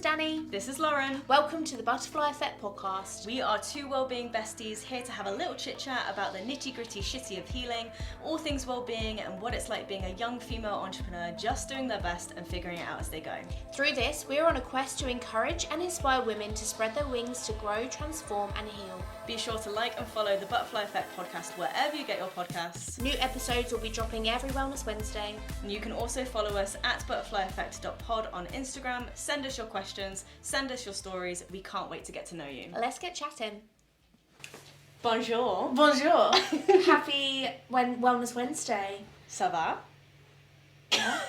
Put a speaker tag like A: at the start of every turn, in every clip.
A: Dani.
B: This is Lauren.
A: Welcome to the Butterfly Effect podcast.
B: We are two wellbeing besties here to have a little chit chat about the nitty gritty shitty of healing, all things wellbeing and what it's like being a young female entrepreneur just doing their best and figuring it out as they go.
A: Through this, we are on a quest to encourage and inspire women to spread their wings to grow, transform and heal.
B: Be sure to like and follow the Butterfly Effect podcast wherever you get your podcasts.
A: New episodes will be dropping every Wellness Wednesday.
B: And you can also follow us at butterflyeffect.pod on Instagram. Send us your questions, send us your stories. We can't wait to get to know you.
A: Let's get chatting.
B: Bonjour.
A: Bonjour. Happy Wellness Wednesday.
B: Ça va?
A: Yeah.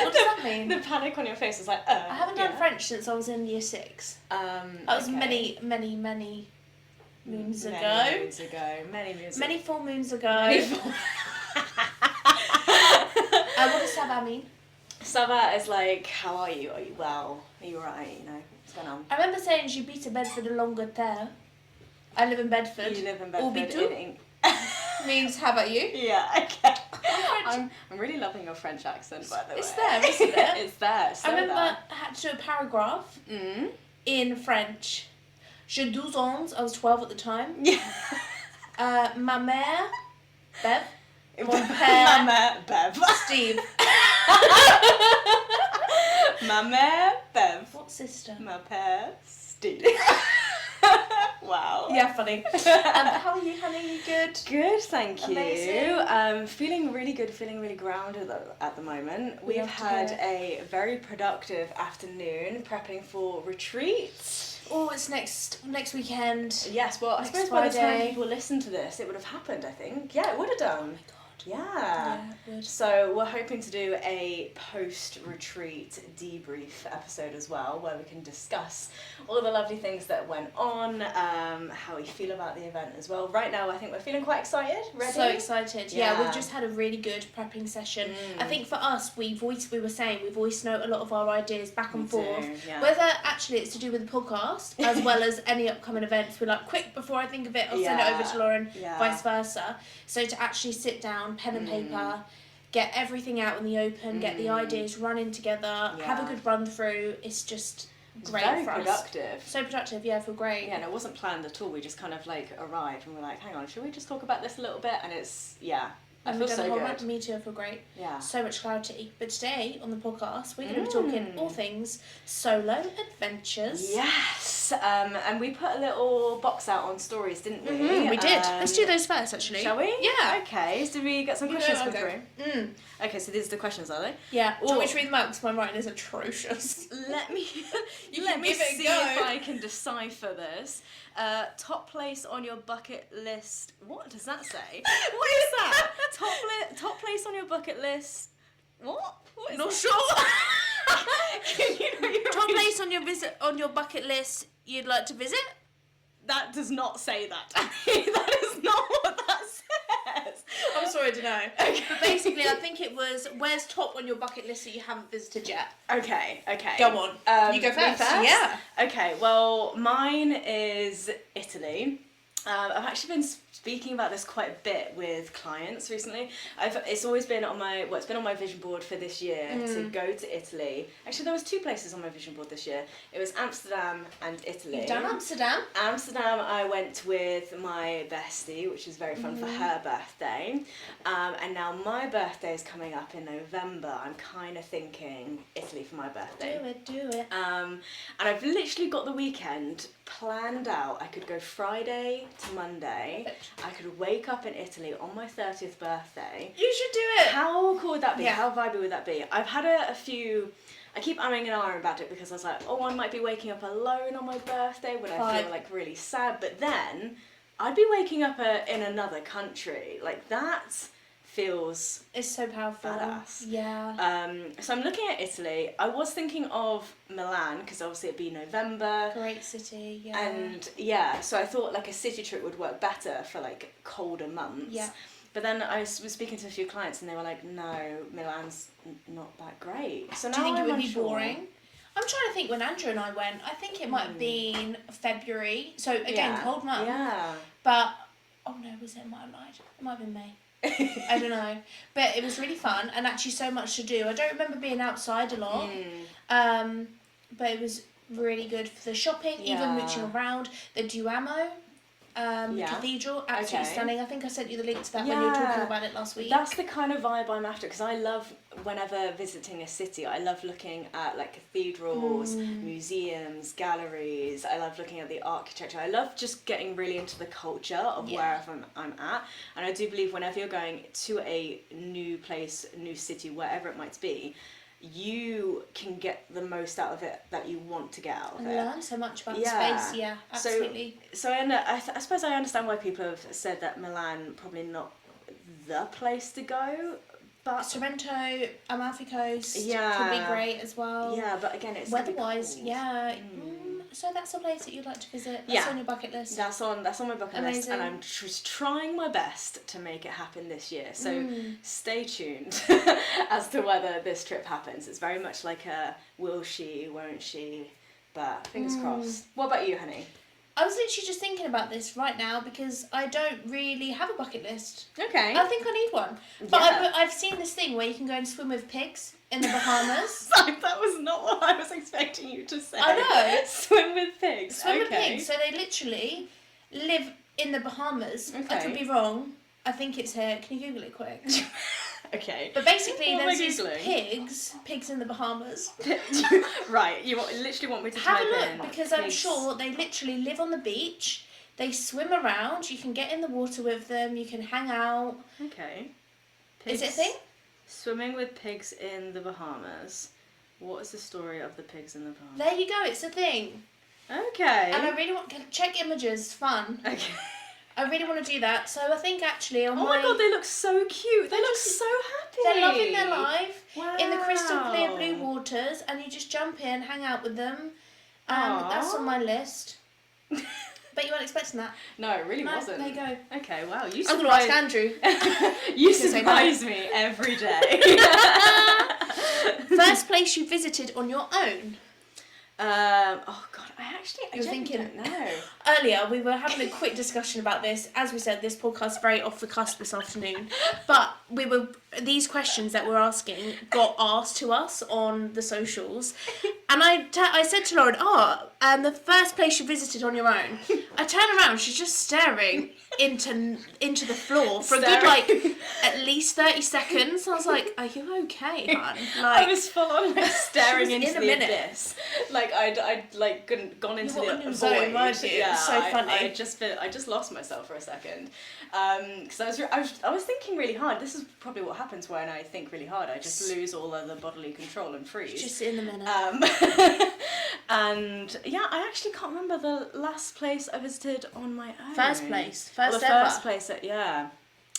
A: What does that mean?
B: The panic on your face was like,
A: I haven't done French since I was in year 6.
B: That
A: was many moons ago. Many full moons ago. What does ça va mean?
B: Ça va is like, how are you? Are you well? Are you alright? You know, what's going on?
A: I remember saying j'habite à Bedford de l'Angleterre. I live in Bedford.
B: You live in Bedford.
A: Means how about you?
B: Yeah, okay.
A: I'm
B: really loving your French accent, by the way.
A: It's there, isn't it?
B: It's there. So
A: I remember
B: there.
A: I had to do a paragraph in French. J'ai 12 ans. I was 12 at the time.
B: Yeah.
A: Ma mère, Bev. Mon
B: Ma
A: père,
B: mère, Bev.
A: Steve.
B: Ma mère, Bev.
A: What sister?
B: Ma père, Steve. Wow.
A: Yeah, funny. How are you, honey? You good?
B: Good, thank you.
A: Amazing.
B: Feeling really good, feeling really grounded at the moment. We've
A: Love to
B: had
A: hear
B: a very productive afternoon prepping for retreat.
A: Oh, it's next weekend.
B: Yes, well, I
A: Next
B: suppose by the time
A: Friday.
B: people listen to this, it would have happened, I think. Yeah, it would have done.
A: Oh my god.
B: Yeah.
A: Yeah, it would.
B: So we're hoping to do a post-retreat debrief episode as well, where we can discuss all the lovely things that went on, how we feel about the event as well. Right now, I think we're feeling quite excited. Ready?
A: So excited. Yeah,
B: Yeah.
A: we've just had a really good prepping session. I think for us, we voice note a lot of our ideas back and
B: We
A: forth.
B: do, yeah.
A: Whether actually it's to do with the podcast as well as any upcoming events, we're like, quick, before I think of it, I'll send it over to Lauren,
B: Yeah.
A: vice versa. So to actually sit down, pen and paper, get everything out in the open, get the ideas running together, have a good run through, it's just great
B: Very
A: for us.
B: productive.
A: So productive, yeah, I feel great.
B: Yeah, and it wasn't planned at all. We just kind of like arrived and we're like, hang on, should we just talk about this a little bit? And it's, yeah, I
A: And
B: feel
A: we've done
B: so
A: a whole
B: good.
A: rant. Me too, I feel great.
B: Yeah.
A: So much clarity. But today on the podcast, we're going to be talking all things solo adventures.
B: Yes, and we put a little box out on stories, didn't we?
A: We did. Let's do those first, actually.
B: Shall we?
A: Yeah.
B: Okay, so did we get some
A: You
B: questions
A: go,
B: come
A: I'll
B: through?
A: go.
B: Okay, so these are the questions, are they?
A: Yeah. Do you want me
B: Or-
A: to read them out? Because my writing is atrocious.
B: Let me
A: You
B: let
A: can
B: me
A: give it a
B: see
A: go.
B: if I can decipher this. Top place on your bucket list. What does that say? What is that? Top place on your bucket list. What? What is
A: Not
B: that?
A: sure.
B: Can you know your
A: Top place on your bucket list you'd like to visit?
B: That does not say that. That is not what that says.
A: I'm sorry to know. Okay. But basically, I think it was, where's top on your bucket list that you haven't visited yet?
B: Okay.
A: Go on. You go
B: me
A: first. Yeah.
B: Okay, well, mine is Italy. I've actually been speaking about this quite a bit with clients recently. It's always been on it's been on my vision board for this year to go to Italy. Actually, there was 2 places on my vision board this year. It was Amsterdam and Italy.
A: You've done Amsterdam.
B: Amsterdam, I went with my bestie, which was very fun for her birthday. And now my birthday is coming up in November. I'm kind of thinking Italy for my birthday.
A: Do it.
B: And I've literally got the weekend planned out. I could go Friday to Monday. I could wake up in Italy on my 30th birthday.
A: You should do it.
B: How cool would that be?
A: Yeah.
B: How vibey would that be? I've had a few... I keep umming and ahhing about it because I was like, oh, I might be waking up alone on my birthday when I feel like really sad. But then I'd be waking up in another country. Like that feels
A: It's so powerful.
B: badass.
A: Yeah.
B: So I'm looking at Italy. I was thinking of Milan because obviously it'd be November.
A: Great city, yeah.
B: And yeah, so I thought like a city trip would work better for like colder months.
A: Yeah.
B: But then I was speaking to a few clients and they were like, no, Milan's not that great. So now
A: Do you think
B: I'm
A: it would be
B: unsure.
A: boring? I'm trying to think when Andrew and I went. I think it might have been February. So again, cold month.
B: Yeah.
A: But oh no, was it? I might have lied. It might have been May. I don't know, but it was really fun and actually so much to do. I don't remember being outside a lot. but it was really good for the shopping, even mooching around. The Duomo cathedral, absolutely stunning. I think I sent you the link to that when you were talking about it last week.
B: That's the kind of vibe I'm after, because I love, whenever visiting a city, I love looking at like cathedrals, museums, galleries. I love looking at the architecture. I love just getting really into the culture of wherever I'm at. And I do believe whenever you're going to a new place, new city, wherever it might be, you can get the most out of it that you want to get out of it.
A: And learn so much about the space, absolutely.
B: So I suppose I understand why people have said that Milan probably not the place to go, but
A: Sorrento, Amalfi Coast could be great as well.
B: Yeah, but again, it's
A: weather-wise, so that's a place that you'd like to visit. That's on your bucket list.
B: That's on my bucket list, and I'm just trying my best to make it happen this year. So stay tuned as to whether this trip happens. It's very much like a will she, won't she, but fingers crossed. What about you, honey?
A: I was literally just thinking about this right now because I don't really have a bucket list.
B: Okay.
A: I think I need one. But I've seen this thing where you can go and swim with pigs in the Bahamas.
B: That was not what I was expecting you to say.
A: I know.
B: Swim with pigs.
A: Swim with pigs. So they literally live in the Bahamas.
B: Okay.
A: I could be wrong. I think it's here. Can you Google it quick?
B: Okay.
A: But basically, there's these pigs in the Bahamas.
B: Right, you literally want me to
A: have
B: type
A: a look
B: in
A: because
B: pigs.
A: I'm sure they literally live on the beach. They swim around. You can get in the water with them. You can hang out.
B: Okay.
A: Is it a thing?
B: Swimming with pigs in the Bahamas. What is the story of the pigs in the Bahamas?
A: There you go. It's a thing.
B: Okay.
A: And I really want to check images. Fun.
B: Okay.
A: I really want to do that. So I think actually on
B: my god, they look so cute. They look so happy.
A: They're loving their life in the
B: Wow.
A: crystal clear blue waters, and you just jump in, hang out with them. That's on my list. Bet you weren't expecting that.
B: No, it really wasn't.
A: There you go.
B: Okay, wow.
A: I'm going to ask Andrew.
B: You surprise me every day.
A: First place you visited on your own?
B: Oh god, I
A: thinking,
B: don't know.
A: Earlier, we were having a quick discussion about this. As we said, this podcast is very off the cusp this afternoon. But these questions that we're asking got asked to us on the socials. And I said to Lauren, the first place you visited on your own. I turn around, she's just staring into the floor for a good, at least 30 seconds. I was like, are you okay, hon?
B: I was full on, staring into the
A: minute.
B: abyss. I'd gone into the void.
A: Zone, weren't you?
B: Yeah,
A: so funny.
B: I just lost myself for a second. Because I was thinking really hard. This is probably what happens when I think really hard. I just lose all other bodily control and freeze.
A: Just in the minute.
B: And yeah, I actually can't remember the last place I visited on my own.
A: First place.
B: First place, yeah.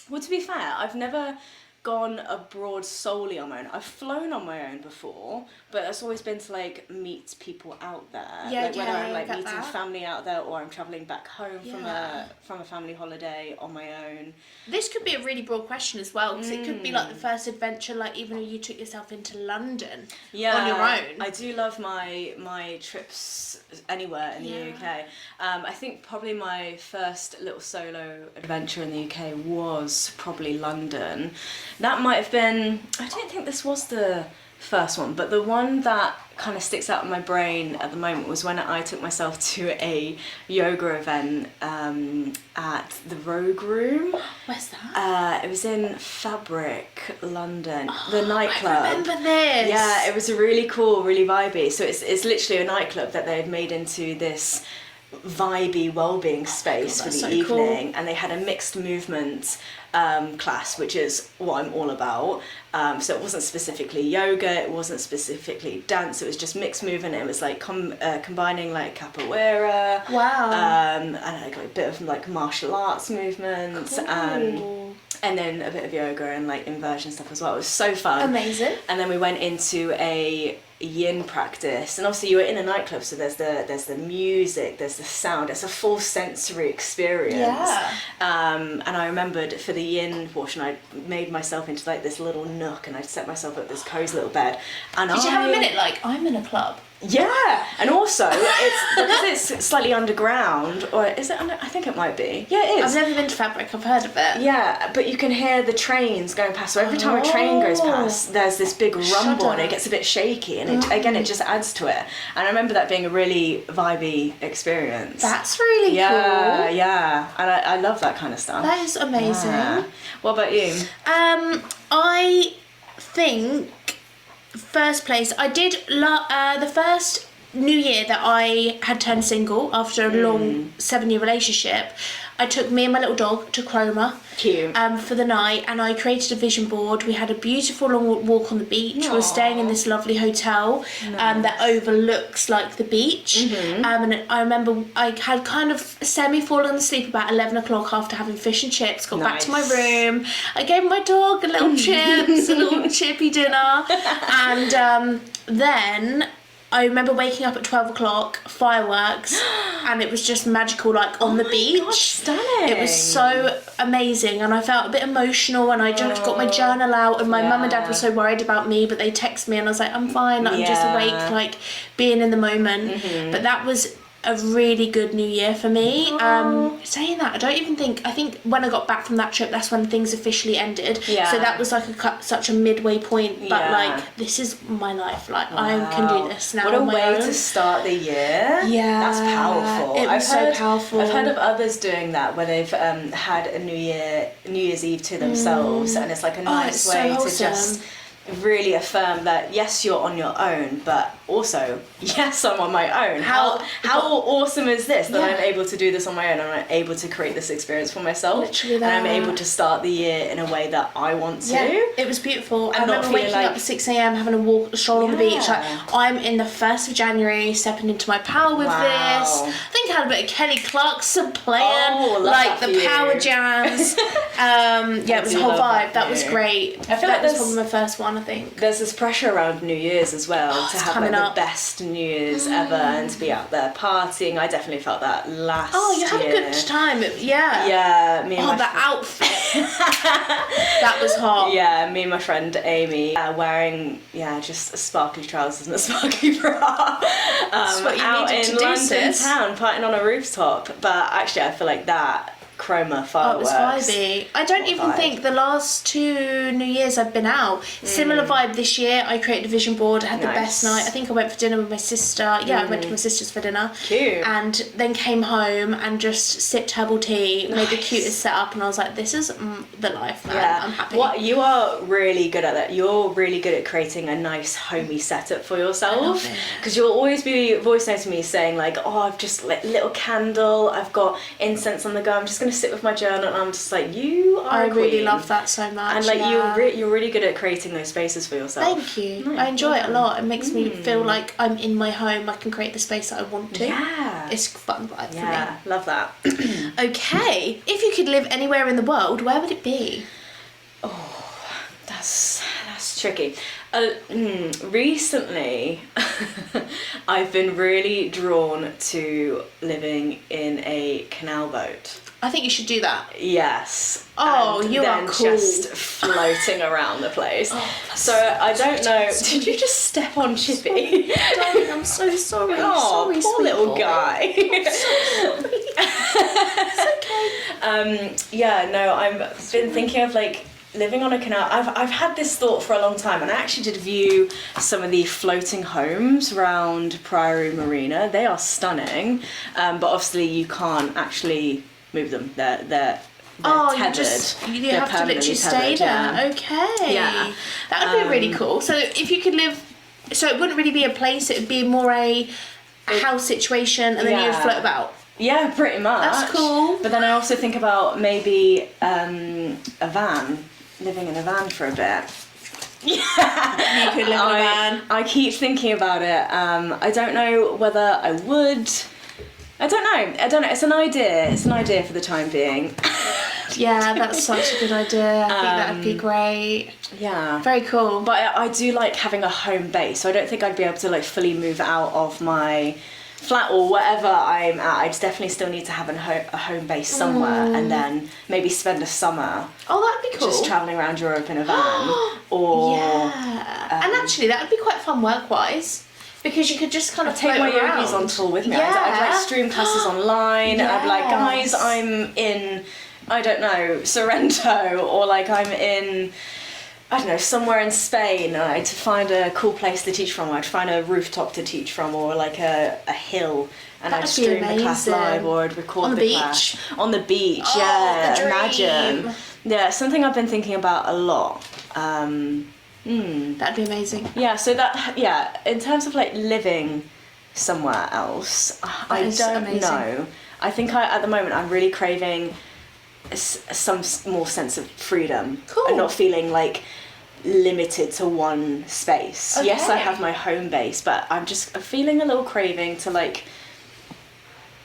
B: Well, to be fair, I've never gone abroad solely on my own. I've flown on my own before, but it's always been to meet people out there. Whether I'm meeting family out there or I'm travelling back home from a family holiday on my own.
A: This could be a really broad question as well, because it could be the first adventure, even when you took yourself into London on your own.
B: I do love my trips anywhere in the UK. I think probably my first little solo adventure in the UK was probably London. That might have been, I don't think this was the first one, but the one that kind of sticks out in my brain at the moment was when I took myself to a yoga event at the Rogue Room.
A: Where's that?
B: It was in Fabric, London, the nightclub.
A: I remember this.
B: Yeah, it was really cool, really vibey. So it's literally a nightclub that they had made into this vibey well-being space for the evening, and they had a mixed movement class, which is what I'm all about. So it wasn't specifically yoga, it wasn't specifically dance, it was just mixed movement. It was combining capoeira, and a bit of martial arts movements, and then a bit of yoga and inversion stuff as well. It was so fun.
A: Amazing.
B: And then we went into a yin practice, and obviously you were in a nightclub, so there's the music, there's the sound, it's a full sensory experience. And I remembered for the yin portion, I made myself into this little nook, and I'd set myself up this cozy little bed. And
A: did you have a minute I'm in a club?
B: Yeah, and also it's because it's slightly underground, or is it under? I think it might be. Yeah, it is.
A: I've never been to Fabric. I've heard of it.
B: Yeah, but you can hear the trains going past. So every time a train goes past, there's this big rumble, and it gets a bit shaky, and it just adds to it. And I remember that being a really vibey experience.
A: That's really cool.
B: Yeah, and I love that kind of stuff.
A: That is amazing.
B: Yeah. What about you?
A: I think first place, I did the first New Year that I had turned single after a long 7-year relationship. I took me and my little dog to Cromer.
B: Cute.
A: For the night, and I created a vision board. We had a beautiful long walk on the beach.
B: Aww.
A: We were staying in this lovely hotel that overlooks like the beach. And I remember I had kind of semi-fallen asleep about 11 o'clock after having fish and chips. Got back to my room. I gave my dog a little chips, a little chippy dinner, and then I remember waking up at 12 o'clock, fireworks, and it was just magical, like on the beach.
B: God, stunning.
A: It was so amazing, and I felt a bit emotional, and I just got my journal out, and my mum and dad were so worried about me, but they texted me, and I was like, I'm fine, I'm just awake, like being in the moment. But that was a really good New Year for me. Saying that, I think when I got back from that trip, that's when things officially ended. So that was like such a midway point, but like, this is my life, like I can do this now.
B: What a
A: on my
B: way
A: own.
B: to start the year.
A: Yeah,
B: that's powerful.
A: It was so powerful.
B: I've heard of others doing that, where they've had a New Year's Eve to themselves, and it's like a nice way to just really affirm that yes, you're on your own, but also yes, I'm on my own. How awesome is this that I'm able to do this on my own, and I'm able to create this experience for myself.
A: Literally
B: and I'm able to start the year in a way that I want to.
A: It was beautiful. I remember waking up at 6 a.m, having a stroll on the beach. Like, I'm in the 1st of January, stepping into my power with this. I think I had a bit of Kelly Clarkson playing, like the power jams. It was a whole vibe. That was great.
B: I feel
A: that
B: like
A: was probably my first one, I think.
B: There's this pressure around New Year's as well, to have like the best New Year's ever, and to be out there partying. I definitely felt that last year.
A: You had a good time.
B: Yeah, me and my
A: that outfit. That was hot.
B: Yeah, me and my friend Amy wearing just sparkly trousers and a sparkly bra.
A: What you
B: out
A: needed
B: in
A: to do,
B: London
A: sis.
B: town, partying on a rooftop. But actually, I feel like that Cromer fireworks.
A: It was vibey. I don't even think the last 2 New Years I've been out. Similar vibe this year. I created a vision board. I had the best night. I think I went for dinner with my sister. I went to my sister's for dinner.
B: Cute.
A: And then came home and just sipped herbal tea, made the cutest setup, and I was like, this is the life, man.
B: Yeah.
A: I'm happy.
B: What you are really good at that. You're really good at creating a nice homey setup for yourself. Because you'll always be voice noting me saying like, oh, I've just lit a little candle. I've got incense on the go. I'm just gonna sit with my journal, and I'm just like, you are a queen.
A: really love that so much.
B: And like you're really good at creating those spaces for yourself.
A: Thank you. I enjoy it a lot. It makes me feel like I'm in my home. I can create the space that I want to.
B: Yeah.
A: It's fun vibe for me.
B: Yeah, love that.
A: Okay, if you could live anywhere in the world, where would it be?
B: Oh, that's tricky. Recently, I've been really drawn to living in a canal boat.
A: I think you should do that.
B: Yes.
A: Oh,
B: and
A: you
B: then
A: are cool.
B: Just floating around the place.
A: So
B: I don't know. Did you just step on Chippy?
A: Darling, I'm so sorry.
B: Oh,
A: sorry,
B: poor little
A: boy.
B: guy.
A: I'm so sorry. It's okay.
B: I've been thinking of like living on a canal. I've had this thought for a long time, and I actually did view some of the floating homes around Priory Marina. They are stunning, but obviously you can't actually move them. They're tethered.
A: You have to literally stay there.
B: Yeah.
A: Okay.
B: Yeah.
A: That would be really cool. So if you could live, so it wouldn't really be a place. It would be more a house situation, and then you would float about.
B: Yeah, pretty much.
A: That's cool.
B: But then I also think about maybe a van. Living in a van for a bit. Yeah.
A: You could live in a van.
B: I keep thinking about it. I don't know whether I would. I don't know. It's an idea. It's an idea for the time being.
A: Yeah, that's such a good idea. I think that would be great.
B: Yeah.
A: Very cool.
B: But I do like having a home base, so I don't think I'd be able to like fully move out of my flat or whatever I'm at. I'd definitely still need to have a home base somewhere, and then maybe spend a summer.
A: Oh, that'd be cool.
B: Just travelling around Europe in a van. Or
A: and actually that would be quite fun work-wise. Because you could just kind of
B: take my yogis on tour with me. I'd like stream classes online. I'd be like, guys, I'm in, I don't know, Sorrento, or like I'm in, I don't know, somewhere in Spain. And I had to find a cool place to teach from. I'd find a rooftop to teach from, or like a hill. And I'd stream the class live, or I'd record the class. On the beach, yeah.
A: The dream.
B: Imagine. Yeah, something I've been thinking about a lot.
A: That'd be amazing.
B: Yeah, so in terms of like living somewhere else, I don't know. I think at the moment I'm really craving some more sense of freedom.
A: Cool.
B: And not feeling like limited to one space.
A: Okay.
B: Yes, I have my home base, but I'm just feeling a little craving to like,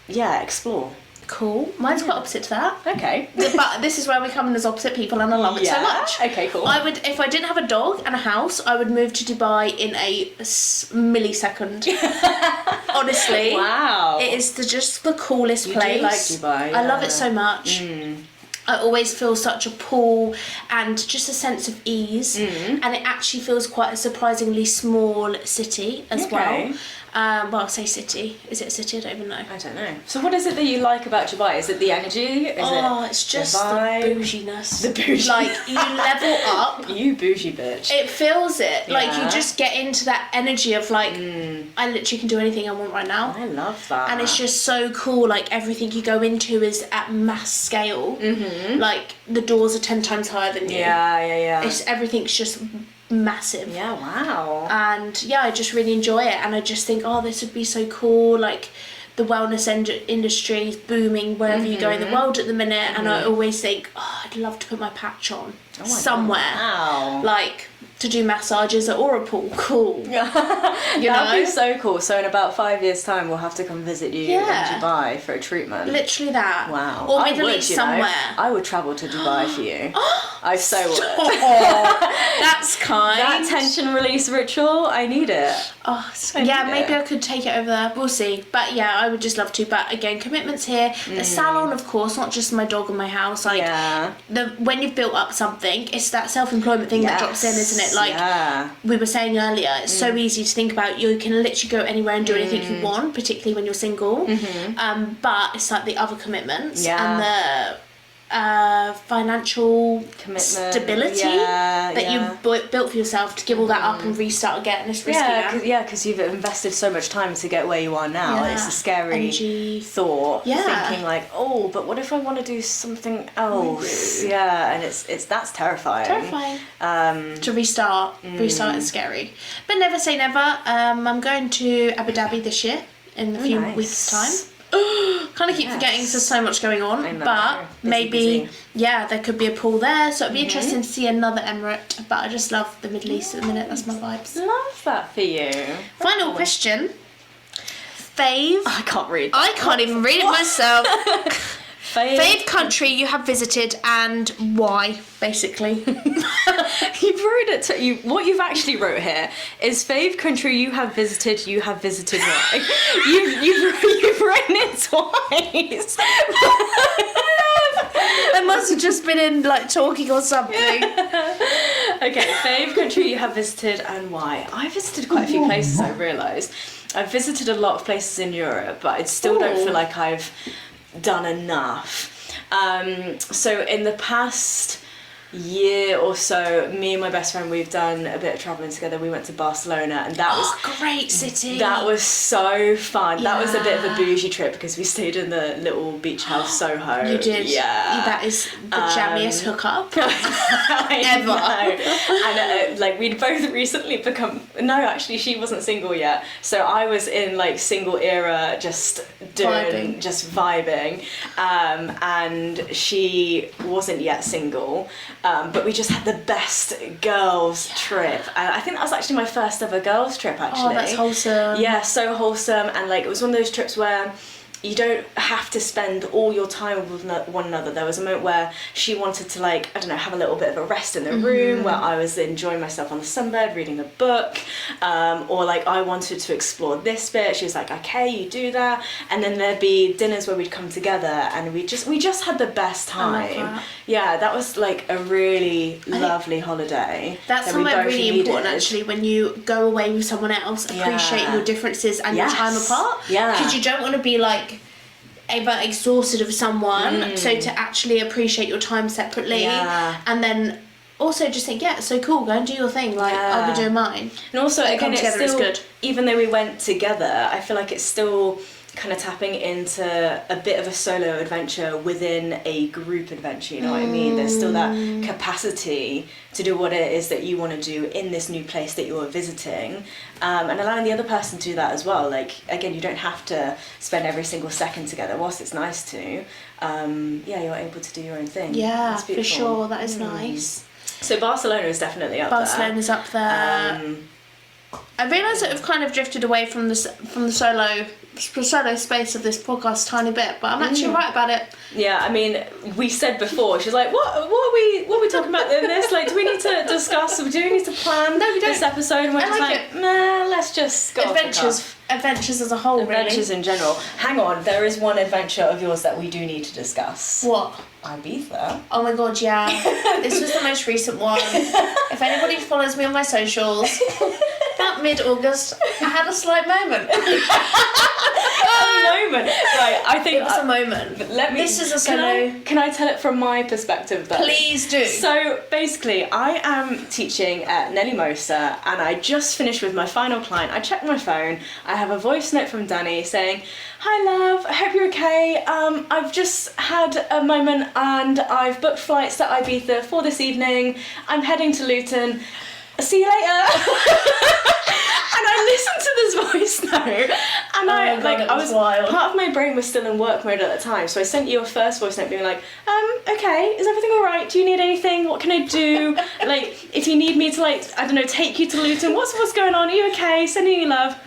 B: explore.
A: Cool. Mine's quite opposite to that.
B: Okay.
A: But this is where we come in as opposite people, and I love it so much.
B: Okay, cool.
A: I would, if I didn't have a dog and a house, I would move to Dubai in a millisecond. Honestly.
B: Wow.
A: It is just the coolest place.
B: Do like Dubai.
A: I love it so much. I always feel such a pull and just a sense of ease, and it actually feels quite a surprisingly small city as well. Well, I'll say city. Is it a city? I don't even know.
B: I don't know. So what is it that you like about Dubai? Is it the energy?
A: It's just the bouginess.
B: The bougie.
A: Like, you level up.
B: You bougie bitch.
A: It feels it. Like, you just get into that energy of like, I literally can do anything I want right now.
B: I love that.
A: And it's just so cool. Like, everything you go into is at mass scale. Like, the doors are 10 times higher than you.
B: Yeah.
A: Everything's just massive.
B: Yeah, wow.
A: And I just really enjoy it, and I just think, this would be so cool. Like, the wellness industry is booming wherever you go in the world at the minute, and I always think, I'd love to put my patch on somewhere.
B: Wow.
A: Like, to do massages at a pool. Cool.
B: That'd be so cool. So in about 5 years' time, we'll have to come visit you in Dubai for a treatment.
A: Literally that.
B: Wow.
A: Or Middle East somewhere.
B: I would travel to Dubai for you. I so would.
A: That's kind.
B: That tension release ritual, I need it.
A: Maybe I could take it over there. We'll see. But I would just love to. But again, commitments here. The salon, of course, not just my dog and my house. Like, when you've built up something, it's that self-employment thing that drops in, isn't it? Like we were saying earlier, it's so easy to think about. You can literally go anywhere and do anything you want, particularly when you're single. But it's like the other commitments and the financial
B: commitment,
A: stability that you built for yourself to give all that up and restart again. It's risky.
B: Because you've invested so much time to get where you are now. It's a scary thought. Thinking like, but what if I want to do something else? And it's that's terrifying. To
A: restart is scary, but never say never. I'm going to Abu Dhabi this year in a few weeks' time. Kind of keep forgetting there's so much going on, but maybe there could be a pool there, so it'd be interesting to see another emirate. But I just love the Middle East at the minute. That's my vibes.
B: Love that for you.
A: Final question. Fave.
B: I can't read.
A: I can't even read it myself. Fave country you have visited and why, basically.
B: You've wrote it. What you've actually wrote here is fave country you have visited why. You've written it twice.
A: I must have just been in like talking or something.
B: Okay, fave country you have visited and why. I visited quite a few places. I realised I've visited a lot of places in Europe, but I still don't feel like I've done enough. So in the past year or so, me and my best friend, we've done a bit of travelling together. We went to Barcelona, and that was
A: great city.
B: That was so fun. That was a bit of a bougie trip because we stayed in the little beach house Soho.
A: You did.
B: Yeah.
A: That is the jammiest hookup
B: ever. And like we'd both recently become. No, actually, she wasn't single yet. So I was in like single era, just vibing. And she wasn't yet single. But we just had the best girls trip, and I think that was actually my first ever girls trip actually.
A: Oh, that's wholesome.
B: Yeah, so wholesome, and like it was one of those trips where you don't have to spend all your time with one another. There was a moment where she wanted to, like, I don't know, have a little bit of a rest in the room, where I was enjoying myself on the sunbed reading a book, or like I wanted to explore this bit. She was like, okay, you do that. And then there'd be dinners where we'd come together and we just had the best time. Yeah, that was like a really lovely holiday.
A: That's somewhere really important, actually, when you go away with someone else, appreciate your differences and your time apart.
B: Yeah.
A: Because you don't want to be like exhausted of someone, so to actually appreciate your time separately, and then also just think, yeah, so cool, go and do your thing, like I'll be doing mine.
B: And also, again, it's still,
A: good.
B: Even though we went together, I feel like it's still kind of tapping into a bit of a solo adventure within a group adventure, you know what I mean? There's still that capacity to do what it is that you want to do in this new place that you're visiting, and allowing the other person to do that as well. Like, again, you don't have to spend every single second together, whilst it's nice to. You're able to do your own thing.
A: Yeah, for sure, that is nice.
B: So Barcelona is definitely up
A: Barcelona's up there. I realise that we've kind of drifted away from the solo space of this podcast a tiny bit, but I'm actually right about it.
B: Yeah, I mean, we said before, she's like, what are we talking about in this? Like, do we need to discuss, do we need to plan this episode? And we're just like, nah, let's just go
A: Adventures as a whole,
B: Adventures in general. Hang on, there is one adventure of yours that we do need to discuss.
A: What?
B: Ibiza.
A: Oh my god, yeah. This was the most recent one. If anybody follows me on my socials, about mid-August, I had a slight moment.
B: A moment. Right, I think
A: it was a moment. This is a solo.
B: Can I tell it from my perspective though?
A: Please do.
B: So basically, I am teaching at Nelly Mosa, and I just finished with my final client. I checked my phone. I have a voice note from Dani saying, "Hi love, I hope you're okay. I've just had a moment and I've booked flights to Ibiza for this evening. I'm heading to Luton. See you later." And I listened to this voice note, and I was wild. Part of my brain was still in work mode at the time, so I sent you a first voice note being like, okay, is everything all right? Do you need anything? What can I do? Like, if you need me to, like, I don't know, take you to Luton, what's going on? Are you okay? Sending you love.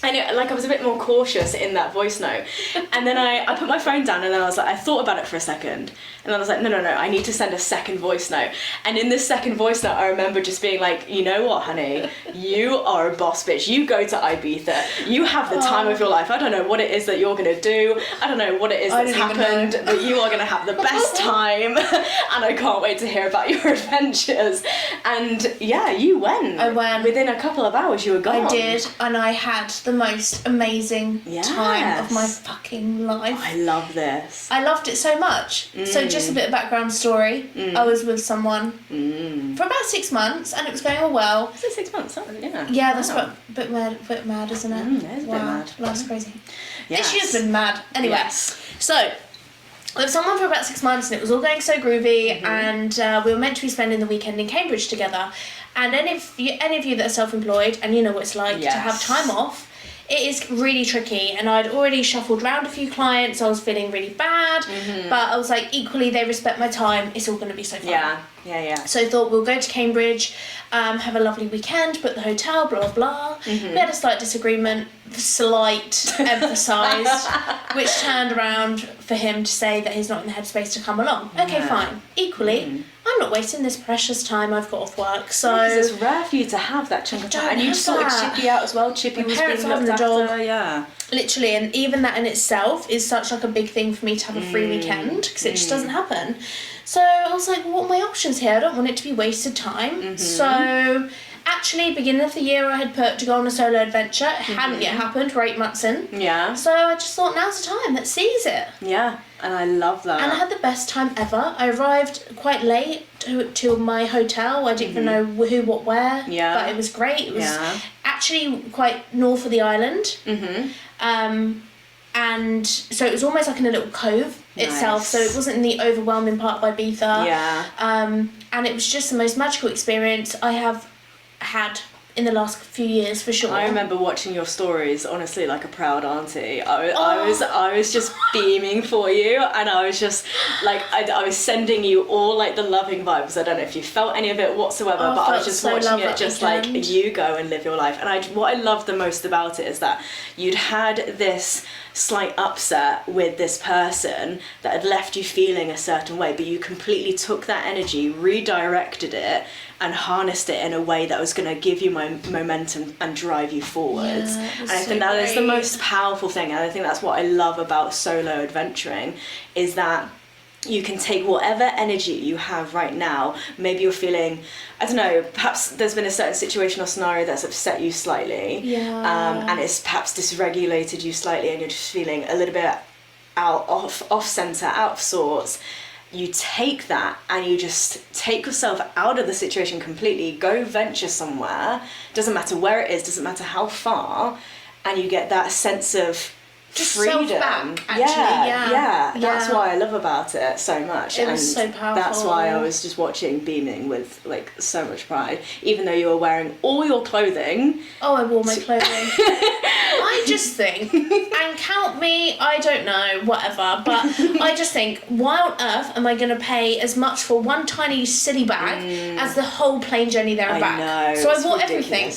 B: And I was a bit more cautious in that voice note. And then I put my phone down, and then I thought about it for a second. And then I was like, no, I need to send a second voice note. And in this second voice note, I remember just being like, you know what, honey? You are a boss bitch. You go to Ibiza. You have the time of your life. I don't know what it is that you're going to do. I don't know what it is that's happened, but you are going to have the best time. And I can't wait to hear about your adventures. And yeah, you went.
A: I went.
B: Within a couple of hours, you were gone.
A: I did, and I had the most amazing time of my fucking life.
B: I love this.
A: I loved it so much. So just a bit of background story. I was with someone for about 6 months, and it was going all well.
B: Is it 6 months? Yeah.
A: Yeah, that's a bit mad, isn't it?
B: It is a bit mad.
A: Life's crazy.
B: Yes.
A: This year's been mad. Anyway, so I was with someone for about 6 months, and it was all going so groovy, and we were meant to be spending the weekend in Cambridge together. And any of you that are self-employed, and you know what it's like to have time off, it is really tricky. And I'd already shuffled around a few clients. I was feeling really bad, but I was like, equally, they respect my time. It's all going to be so fun.
B: Yeah.
A: So I thought, we'll go to Cambridge, have a lovely weekend, book the hotel, blah, blah. We had a slight disagreement, slight emphasised, which turned around for him to say that he's not in the headspace to come along. Okay, fine. Equally, I'm not wasting this precious time I've got off work, so...
B: Because it's rare for you to have that chunk of time. And you sorted Chippy out as well. Chippy was being looked after, yeah.
A: Literally, and even that in itself is such like a big thing for me to have a free weekend, because it just doesn't happen. So I was like, well, what are my options here? I don't want it to be wasted time. So actually, beginning of the year, I had put to go on a solo adventure. It hadn't yet happened. We're 8 months in.
B: Yeah.
A: So I just thought, now's the time. Let's seize it.
B: Yeah, and I love that.
A: And I had the best time ever. I arrived quite late to my hotel. I didn't even know who, what, where. Yeah. But it was great. It was actually quite north of the island. And so it was almost like in a little cove itself, so it wasn't in the overwhelming part of Ibiza. And it was just the most magical experience I have had in the last few years for sure.
B: I remember watching your stories, honestly, like a proud auntie. I was just beaming for you, and I was just like, I was sending you all like the loving vibes. I don't know if you felt any of it whatsoever, but I was just
A: so
B: watching it, just
A: weekend.
B: like, you go and live your life. And what I loved the most about it is that you'd had this slight upset with this person that had left you feeling a certain way, but you completely took that energy, redirected it, and harnessed it in a way that was going to give you momentum and drive you forwards. And I think that is the most powerful thing, and I think that's what I love about solo adventuring, is that you can take whatever energy you have right now. Maybe you're feeling, I don't know, perhaps there's been a certain situation or scenario that's upset you slightly, and it's perhaps dysregulated you slightly, and you're just feeling a little bit off center, out of sorts. You take that and you just take yourself out of the situation completely, go venture somewhere, doesn't matter where it is, doesn't matter how far, and you get that sense of
A: just
B: freedom.
A: Self-back, actually. Yeah.
B: That's what I love about it so much.
A: It was so powerful.
B: That's why I was just watching, beaming with like so much pride, even though you were wearing all your clothing.
A: Oh, I wore my clothing. I just think, and count me, I don't know, whatever, but I just think, why on earth am I going to pay as much for one tiny silly bag as the whole plane journey there and back?
B: Know,
A: so I wore everything.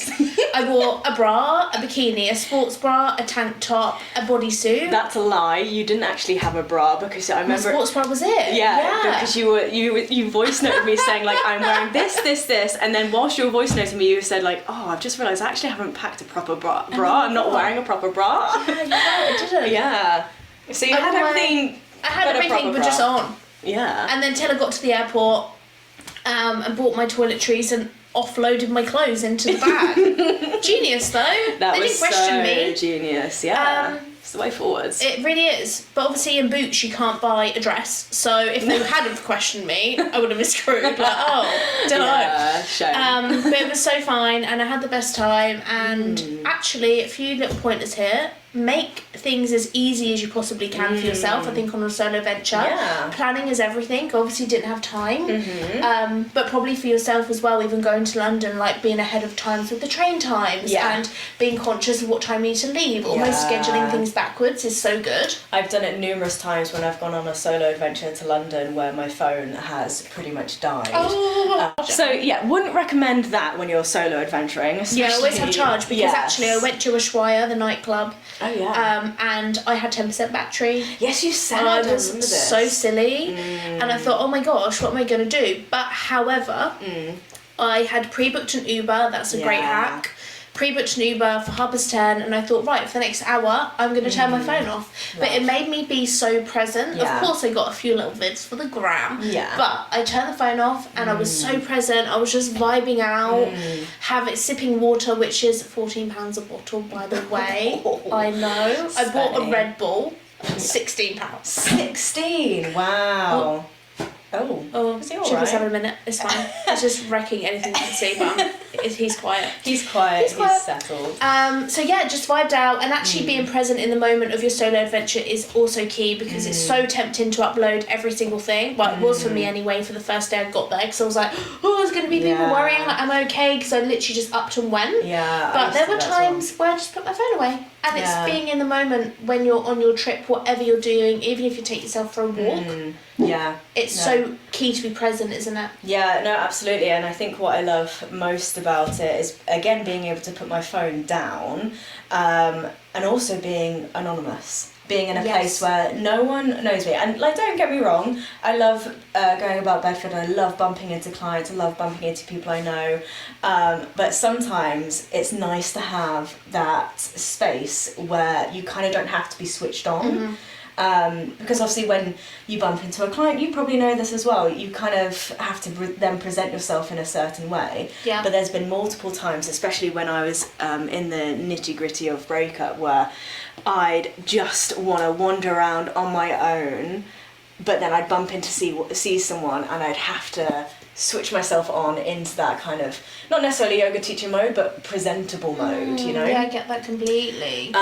A: I wore a bra, a bikini, a sports bra, a tank top, a bodysuit.
B: That's a lie. You didn't actually have a bra, because I remember.
A: My sports bra was it.
B: Yeah, because you voice noted me saying like, I'm wearing this, and then whilst you were voice noting me, you said like, oh, I've just realised I actually haven't packed a proper bra. I'm not wearing a proper bra.
A: Yeah, you're right, I didn't.
B: Yeah. So you had everything.
A: I had everything, but just on.
B: Yeah.
A: And then till I got to the airport, and bought my toiletries and offloaded my clothes into the bag. Genius though.
B: That
A: they
B: was
A: didn't question
B: so
A: me.
B: Genius. Yeah. It's the way forwards.
A: It really is. But obviously in Boots you can't buy a dress. So if they hadn't questioned me, I would have been screwed. Like, oh, don't know.
B: Shame.
A: But it was so fine, and I had the best time. And actually, a few little pointers here. Make things as easy as you possibly can for yourself. I think on a solo venture, planning is everything. Obviously didn't have time, but probably for yourself as well, even going to London, like being ahead of times with the train times and being conscious of what time you need to leave. Almost scheduling things backwards is so good.
B: I've done it numerous times when I've gone on a solo adventure to London where my phone has pretty much died. So yeah, wouldn't recommend that when you're solo adventuring.
A: Yeah, always have charge, because actually I went to Ushuaia, the nightclub.
B: Oh yeah.
A: And I had 10% battery.
B: Yes, you said.
A: I was so silly, and I thought, oh my gosh, what am I going to do? But however, I had pre-booked an Uber. That's a great hack. Pre-booked an Uber for 10:30, and I thought, right, for the next hour, I'm going to turn my phone off. But it made me be so present. Of course, I got a few little vids for the gram. But I turned the phone off, and I was so present. I was just vibing out, sipping water, which is £14 a bottle, by the way. I know. I bought a Red Bull, £16.
B: 16. Wow. Oh, is he all
A: Chip is
B: right?
A: having a minute. It's fine. He's just wrecking anything you can see, but he's quiet.
B: He's quiet. He's settled.
A: So yeah, just vibed out, and actually being present in the moment of your solo adventure is also key, because it's so tempting to upload every single thing. Well, it was for me anyway. For the first day I got there, because I was like, oh, there's going to be people worrying like I'm okay, because I literally just upped and went.
B: Yeah.
A: But there were times where I just put my phone away, and it's being in the moment when you're on your trip, whatever you're doing, even if you take yourself for a walk.
B: Yeah.
A: It's so key to be present, isn't it?
B: Yeah, no, absolutely. And I think what I love most about it is, again, being able to put my phone down, and also being anonymous. Being in a place where no one knows me. And, like, don't get me wrong, I love going about Bedford, I love bumping into clients, I love bumping into people I know, but sometimes it's nice to have that space where you kind of don't have to be switched on. Because obviously when you bump into a client, you probably know this as well, you kind of have to then present yourself in a certain way. But there's been multiple times, especially when I was in the nitty-gritty of breakup, where I'd just want to wander around on my own, but then I'd bump into see someone, and I'd have to switch myself on into that kind of, not necessarily yoga teacher mode, but presentable mode, you know?
A: Yeah, I get that completely.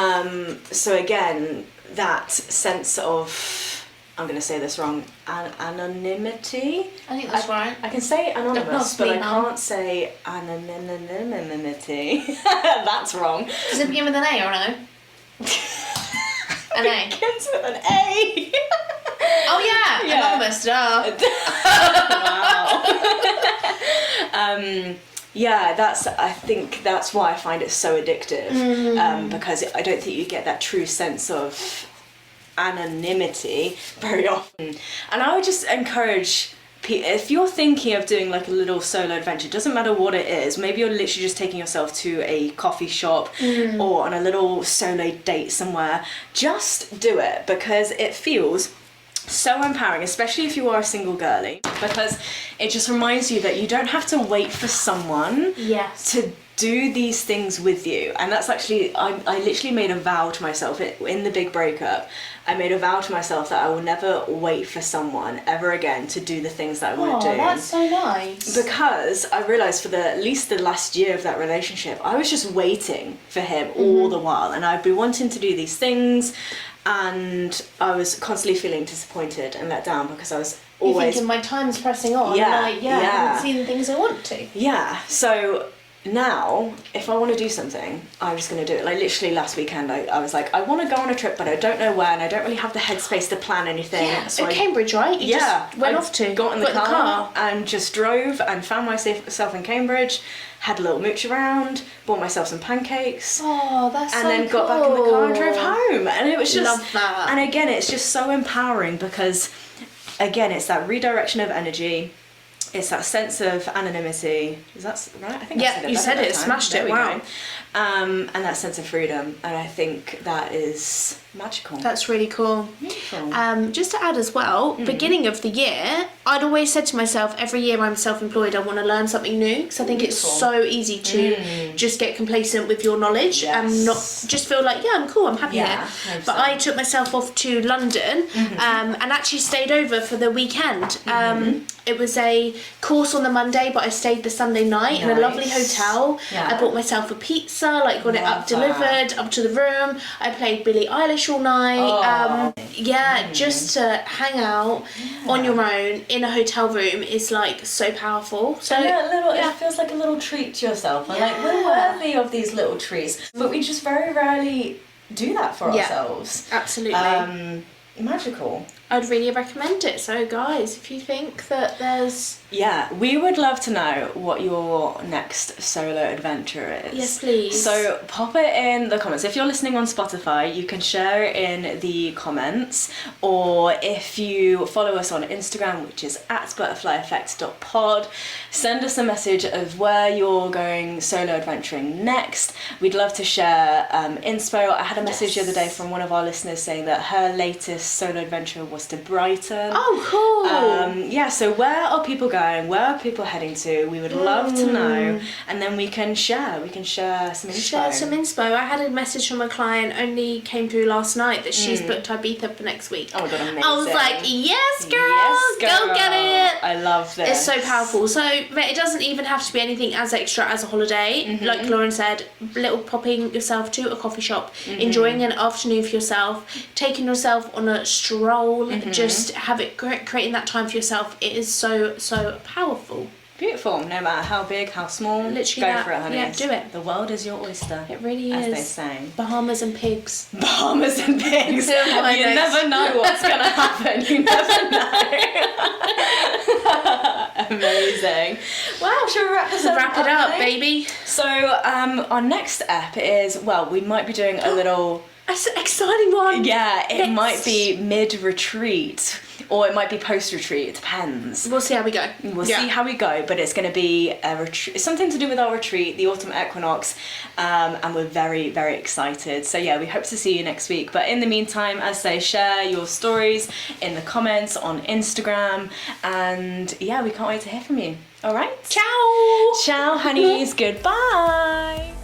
B: So again, that sense of I'm going to say this wrong, anonymity.
A: I think that's right.
B: I can say anonymous, but I can't say anonymity. That's wrong.
A: Does it begin with an A or no? An A.
B: It begins with an A.
A: Oh yeah, anonymous, duh.
B: Wow. Yeah, I think that's why I find it so addictive, because I don't think you get that true sense of anonymity very often. And I would just encourage people, if you're thinking of doing like a little solo adventure, doesn't matter what it is, maybe you're literally just taking yourself to a coffee shop or on a little solo date somewhere, just do it, because it feels so empowering, especially if you are a single girly, because it just reminds you that you don't have to wait for someone to do these things with you. And that's actually, I literally made a vow to myself in the big breakup. I made a vow to myself that I will never wait for someone ever again to do the things that I want to do.
A: That's so nice.
B: Because I realised for at least the last year of that relationship, I was just waiting for him all the while, and I'd be wanting to do these things, and I was constantly feeling disappointed and let down because I was always...
A: You're thinking, my time's pressing on, and I haven't seen the things I want to.
B: Yeah, so now, if I want to do something, I'm just going to do it. Like literally last weekend, I was like, I want to go on a trip, but I don't know where, and I don't really have the headspace to plan anything.
A: Yeah,
B: so
A: Cambridge, right? You just went off to.
B: Got in the car and just drove and found myself in Cambridge, had a little mooch around, bought myself some pancakes.
A: Oh, that's
B: and
A: so
B: then got back in the car and drove home. And it was just...
A: Love that.
B: And again, it's just so empowering because, again, it's that redirection of energy. It's that sense of anonymity. Is that right? I think
A: you said it. Smashed it. Wow.
B: And that sense of freedom, and I think that is magical.
A: That's really cool.
B: Beautiful.
A: Just to add as well, beginning of the year, I'd always said to myself, every year I'm self-employed, I want to learn something new, because I think it's so easy to just get complacent with your knowledge and not just feel like, I'm cool, I'm happy here. But I took myself off to London and actually stayed over for the weekend. It was a course on the Monday, but I stayed the Sunday night in a lovely hotel. I bought myself a pizza, like got it up delivered up to the room. I played Billie Eilish all night. Just to hang out on your own in a hotel room is like so powerful. So
B: it feels like a little treat to yourself. And like we're worthy of these little treats, but we just very rarely do that for ourselves.
A: Absolutely.
B: Magical.
A: I'd really recommend it. So guys, if you think that there's...
B: Yeah, we would love to know what your next solo adventure is.
A: Yes, please.
B: So pop it in the comments. If you're listening on Spotify, you can share it in the comments, or if you follow us on Instagram, which is @butterflyeffect.pod, send us a message of where you're going solo adventuring next. We'd love to share inspo. I had a message the other day from one of our listeners saying that her latest solo adventure was to Brighton.
A: Oh, cool.
B: So where are people going? Where are people heading to? We would love to know, and then we can share. We can share some inspo.
A: Share some inspo. I had a message from a client, only came through last night, that she's booked Ibiza for next week.
B: Oh my god, amazing.
A: I was like, yes, girl, go get it.
B: I love this.
A: It's so powerful. So it doesn't even have to be anything as extra as a holiday. Like Lauren said, little popping yourself to a coffee shop, enjoying an afternoon for yourself, taking yourself on a stroll, just have it creating that time for yourself. It is so powerful.
B: Beautiful. No matter how big, how small,
A: literally
B: go for it, honey.
A: Yeah, do it.
B: The world is your oyster.
A: It really
B: as
A: is.
B: they say.
A: Bahamas and pigs.
B: Bahamas and pigs. You never know what's going to happen. You never know. Amazing. Wow, should we wrap this up?
A: Wrap it up, baby.
B: So, our next ep is, we might be doing a little...
A: That's an exciting one.
B: Yeah, it might be mid-retreat, or it might be post-retreat, it depends.
A: We'll see how we go.
B: We'll see how we go, but it's going to be a retreat. It's something to do with our retreat, the autumn equinox, and we're very, very excited. So yeah, we hope to see you next week. But in the meantime, as I say, share your stories in the comments on Instagram, and yeah, we can't wait to hear from you. All right?
A: Ciao!
B: Ciao, honeys. Goodbye.